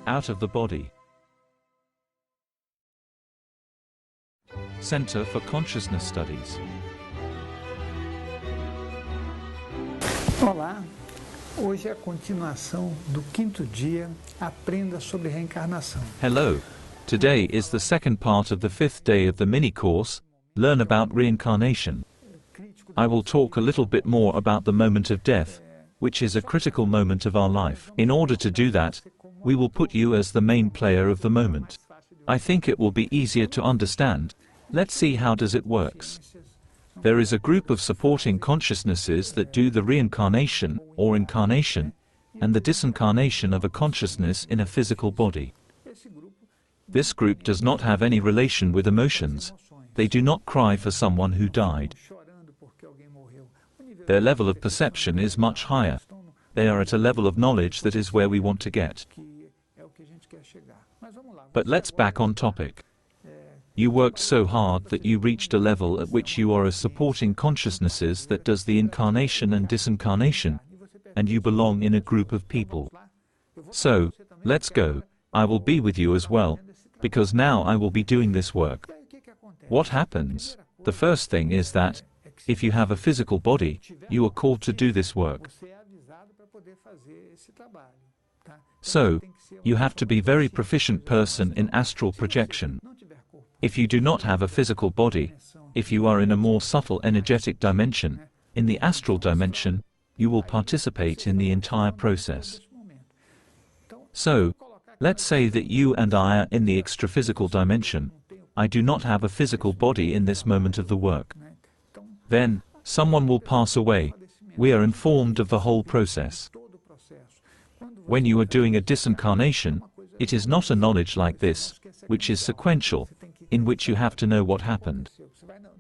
out of the body. Center for Consciousness Studies. Olá, hoje é a continuação do quinto dia, aprenda sobre reencarnação. Hello, today is the second part of the fifth day of the mini-course, Learn About Reincarnation. I will talk a little bit more about the moment of death, which is a critical moment of our life. In order to do that, we will put you as the main player of the moment. I think it will be easier to understand. Let's see how does it works. There is a group of supporting consciousnesses that do the reincarnation, or incarnation, and the disincarnation of a consciousness in a physical body. This group does not have any relation with emotions. They do not cry for someone who died. Their level of perception is much higher. They are at a level of knowledge that is where we want to get. But let's back on topic. You worked so hard that you reached a level at which you are a supporting consciousnesses that does the incarnation and disincarnation, and you belong in a group of people. So, let's go. I will be with you as well, because now I will be doing this work. What happens? The first thing is that, if you have a physical body, you are called to do this work. So, you have to be a very proficient person in astral projection. If you do not have a physical body, if you are in a more subtle energetic dimension, in the astral dimension, you will participate in the entire process. So, let's say that you and I are in the extraphysical dimension. I do not have a physical body in this moment of the work. Then, someone will pass away. We are informed of the whole process. When you are doing a disincarnation, it is not a knowledge like this, which is sequential, in which you have to know what happened.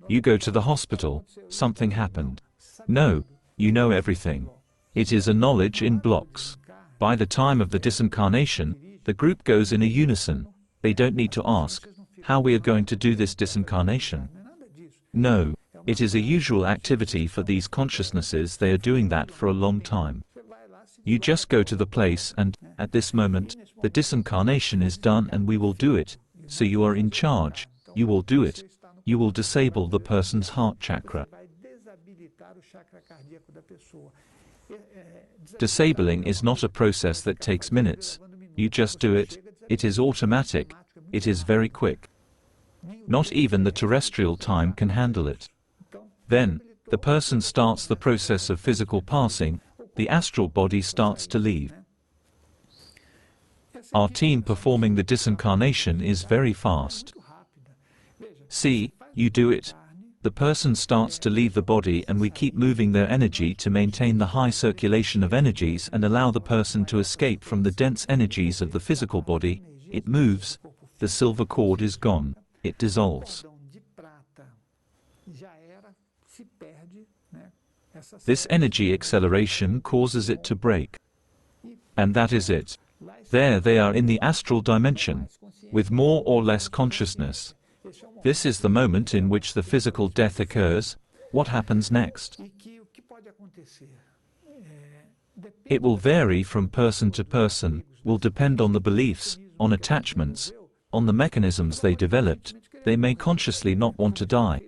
You go to the hospital, something happened. No, you know everything. It is a knowledge in blocks. By the time of the disincarnation, the group goes in a unison. They don't need to ask, how we are going to do this disincarnation. No, it is a usual activity for these consciousnesses. They are doing that for a long time. You just go to the place and, at this moment, the disincarnation is done and we will do it. So you are in charge, you will do it. You will disable the person's heart chakra. Disabling is not a process that takes minutes. You just do it. It is automatic. It is very quick. Not even the terrestrial time can handle it. Then, the person starts the process of physical passing, the astral body starts to leave. Our team performing the disincarnation is very fast. See, you do it. The person starts to leave the body and we keep moving their energy to maintain the high circulation of energies and allow the person to escape from the dense energies of the physical body. It moves, the silver cord is gone, it dissolves. This energy acceleration causes it to break. And that is it. There they are in the astral dimension, with more or less consciousness. This is the moment in which the physical death occurs. What happens next? It will vary from person to person, will depend on the beliefs, on attachments, on the mechanisms they developed. They may consciously not want to die.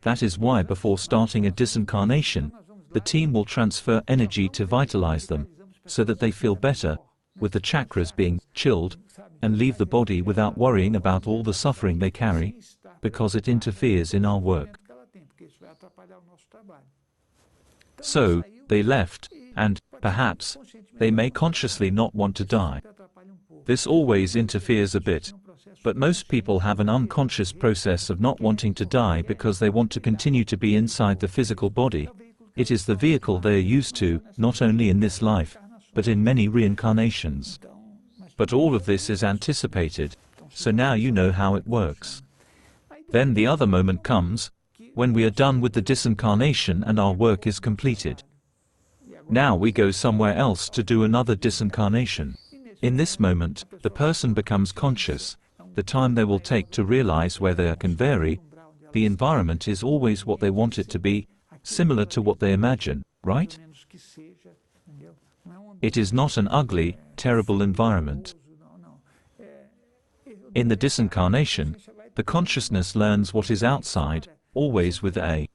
That is why before starting a disincarnation, the team will transfer energy to vitalize them, so that they feel better, with the chakras being chilled, and leave the body without worrying about all the suffering they carry, because it interferes in our work. So, they left, and, perhaps, they may consciously not want to die. This always interferes a bit, but most people have an unconscious process of not wanting to die because they want to continue to be inside the physical body. It is the vehicle they are used to, not only in this life, but in many reincarnations. But all of this is anticipated, so now you know how it works. Then the other moment comes, when we are done with the disincarnation and our work is completed. Now we go somewhere else to do another disincarnation. In this moment, the person becomes conscious. The time they will take to realize where they are can vary. The environment is always what they want it to be, similar to what they imagine, right? It is not an ugly, terrible environment. In the disincarnation, the consciousness learns what is outside, always with a.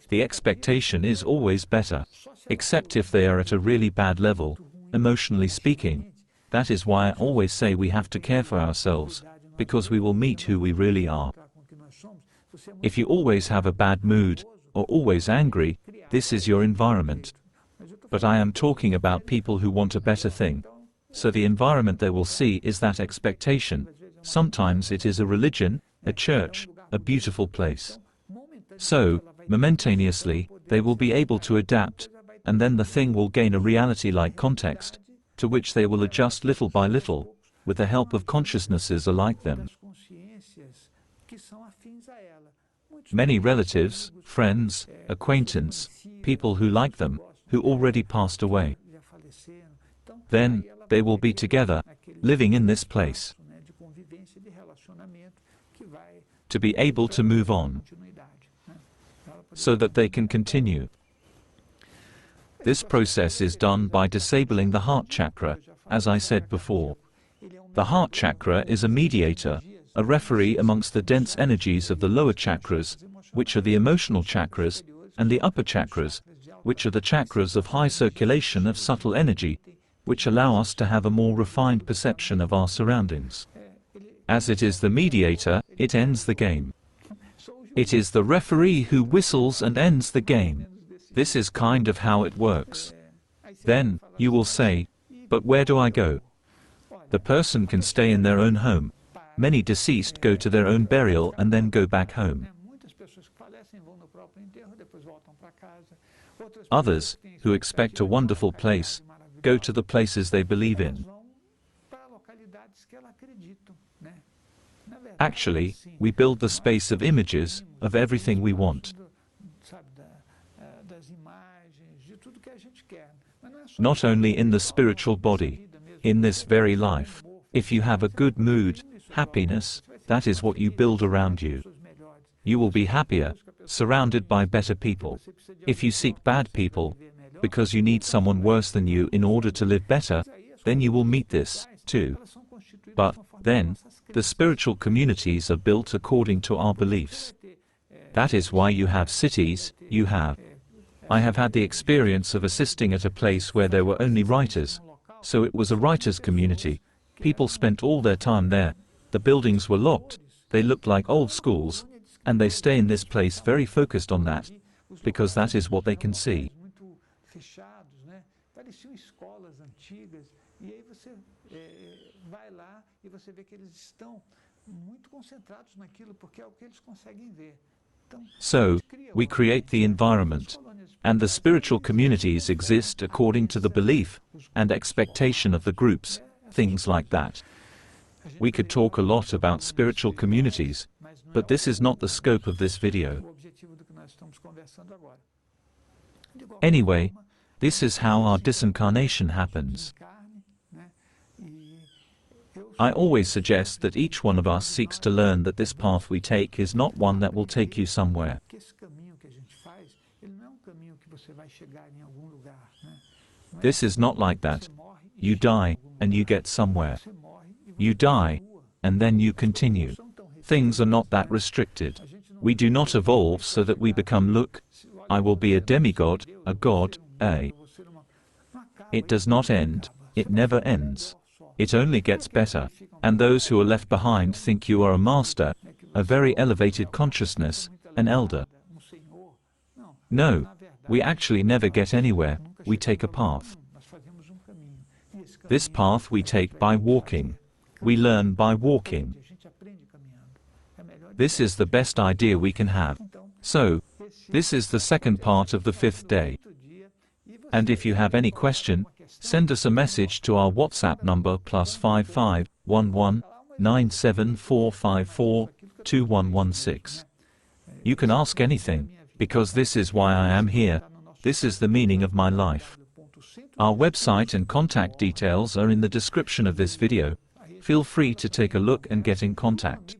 The expectation is always better, except if they are at a really bad level, emotionally speaking. That is why I always say we have to care for ourselves, because we will meet who we really are. If you always have a bad mood, or always angry, this is your environment. But I am talking about people who want a better thing. So the environment they will see is that expectation. Sometimes it is a religion, a church, a beautiful place. So, momentaneously, they will be able to adapt, and then the thing will gain a reality-like context, to which they will adjust little by little, with the help of consciousnesses alike them. Many relatives, friends, acquaintance, people who like them, who already passed away. Then, they will be together, living in this place, to be able to move on, so that they can continue. This process is done by disabling the heart chakra, as I said before. The heart chakra is a mediator, a referee amongst the dense energies of the lower chakras, which are the emotional chakras, and the upper chakras, which are the chakras of high circulation of subtle energy, which allow us to have a more refined perception of our surroundings. As it is the mediator, it ends the game. It is the referee who whistles and ends the game. This is kind of how it works. Then, you will say, but where do I go? The person can stay in their own home. Many deceased go to their own burial and then go back home. Others, who expect a wonderful place, go to the places they believe in. Actually, we build the space of images, of everything we want. Not only in the spiritual body, in this very life. If you have a good mood, happiness, that is what you build around you. You will be happier, surrounded by better people. If you seek bad people, because you need someone worse than you in order to live better, then you will meet this, too. But, then, the spiritual communities are built according to our beliefs. That is why you have cities, I have had the experience of assisting at a place where there were only writers. So it was a writers' community. People spent all their time there. The buildings were locked, they looked like old schools, and they stay in this place very focused on that, because that is what they can see. So, we create the environment, and the spiritual communities exist according to the belief and expectation of the groups, things like that. We could talk a lot about spiritual communities, but this is not the scope of this video. Anyway, this is how our disincarnation happens. I always suggest that each one of us seeks to learn that this path we take is not one that will take you somewhere. This is not like that. You die, and you get somewhere. You die, and then you continue. Things are not that restricted. We do not evolve so that we become, look, I will be a demigod, a god, a. It does not end, it never ends. It only gets better, and those who are left behind think you are a master, a very elevated consciousness, an elder. No, we actually never get anywhere, we take a path. This path we take by walking. We learn by walking. This is the best idea we can have. So, this is the second part of the 5th day. And if you have any question, send us a message to our WhatsApp number +55 11 97454 2116. You can ask anything, because this is why I am here, this is the meaning of my life. Our website and contact details are in the description of this video. Feel free to take a look and get in contact.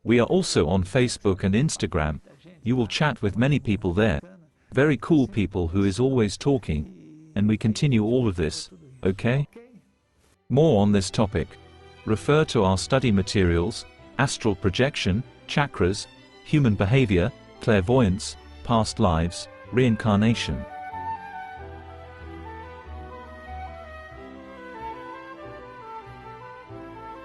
We are also on Facebook and Instagram. You will chat with many people there. Very cool people who is always talking. And we continue all of this, okay? More on this topic. refer to our study materials, astral projection, chakras, human behavior, clairvoyance, past lives, reincarnation.